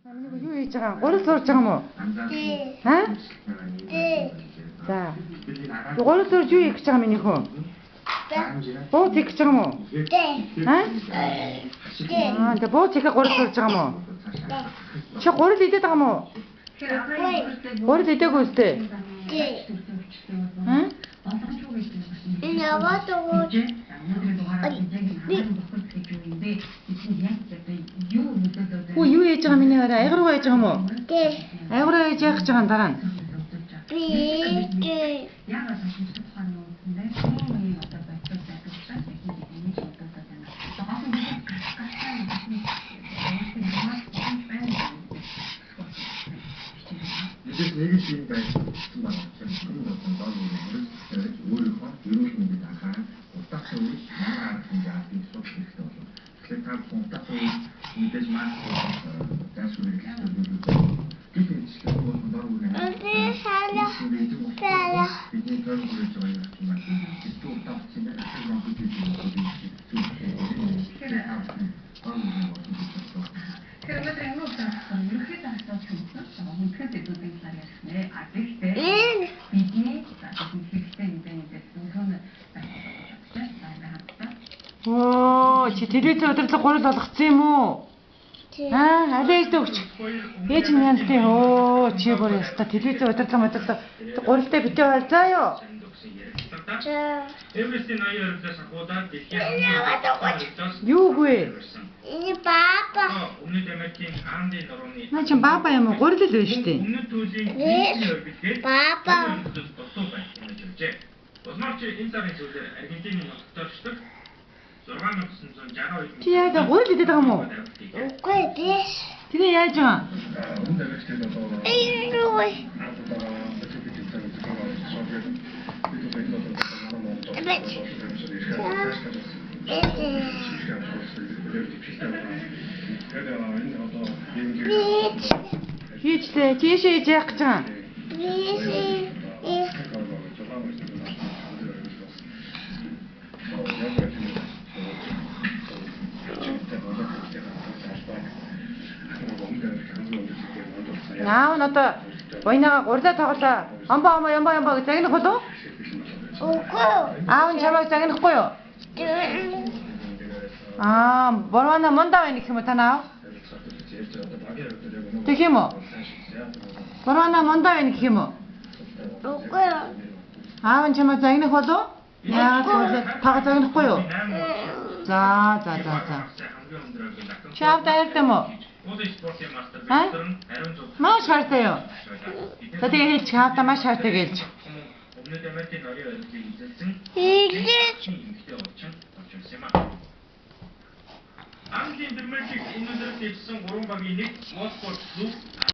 Юу хийж байгаа? Гурил зурж байгаа мó? Тий. Аа? Тий. За. Гурил зурж юу хийж байгаа минийх үү? Бууз хийж байгаа мó? Тий. Аа? Тий. Аа, тэ бууз хийх гурил зурж байгаа мó? Чи гурил идээд байгаа мó? Гурил идээгүй үстэй. Тий. Аа? Яваад өгөөч. Хүү юу хийж байгаа миний хараа? Айгруу хийж байгаа мó? Тий. Айгруу хийж яах гэж байгаа дараа нь? Би тий. 이제 내기 지금까지 무슨 말이야? 지금 어떤 나오는 거를 өөрийнхөө ерөөл мэндэд анхааран утгатай үйл маань арга хэмжээ авах хэрэгтэй болов. Тэгэхээр та бүхэн утгатай үйл мэдээж маань ганц үйл Өдөө сала. Сала. бидний төр бүрэж байгаа юм чинь маань itu утгатай юм асар мөнгө 그러면 대부분 이렇게 따라서 뭉클 때도 된다는 네 아직도 이게 나도 필수인데 우선은 Оо, чи телевизэн удирдлага гурил болгоцсон юм уу? Тий. Аа, алей өгч. Ээж нь янзтай. Оо, чи бүр яста телевизэн удирдлага гурилтай битээ байлаа юу? За. Эврестийн аяар өглөөс хуудаад дэлхийн Яваад өгөөч. Юу вэ? Энэ папа. Өмнөд Америкийн Анди нурууны Наа чи баба юм уу? Гурил л байна шүү дээ. өмнөд түүлийн Папа. бодлоо байх юм хэлжээ. Улмаарч энэ сарын сүүлээр Аргентины нутагтайчдаг 6962 Чи яа гурил идээд байгаа юм уу? Үгүй дээ. Тэгээ яаж байгаа? Эйрүү. Хийжлээ. Тийшээ хийж яах гэж байгаа? Наав нь одоо буйнага гурилаа тоглоо. Ямбаа гэж загнах болов? Үгүй. Аав нь чамайг загнахгүй юу? Аа, борвана мондаа байна гэх юм уу танаа? Тэг юм уу? Борвана мондаа байна гэх юм уу? Үгүй. Аав нь чамайг загнах болов? Яагаад тага загнахгүй юу? За. Чи аав дайртай мó? Уулын спортын мастер Аа? бэлтэр нь ариун зүг Маш хайртай юу? За тэгээ хэлж хаалтаа маш хайртай гэлж. өмнөд Америкийн ноён өргөдгийг эзэлсэн Ийгэж. эмэгтэй орчин болсон юм а. Английн Премьер Лиг өнөөдөр дэвсэн 3 багийн нэг Москва клуб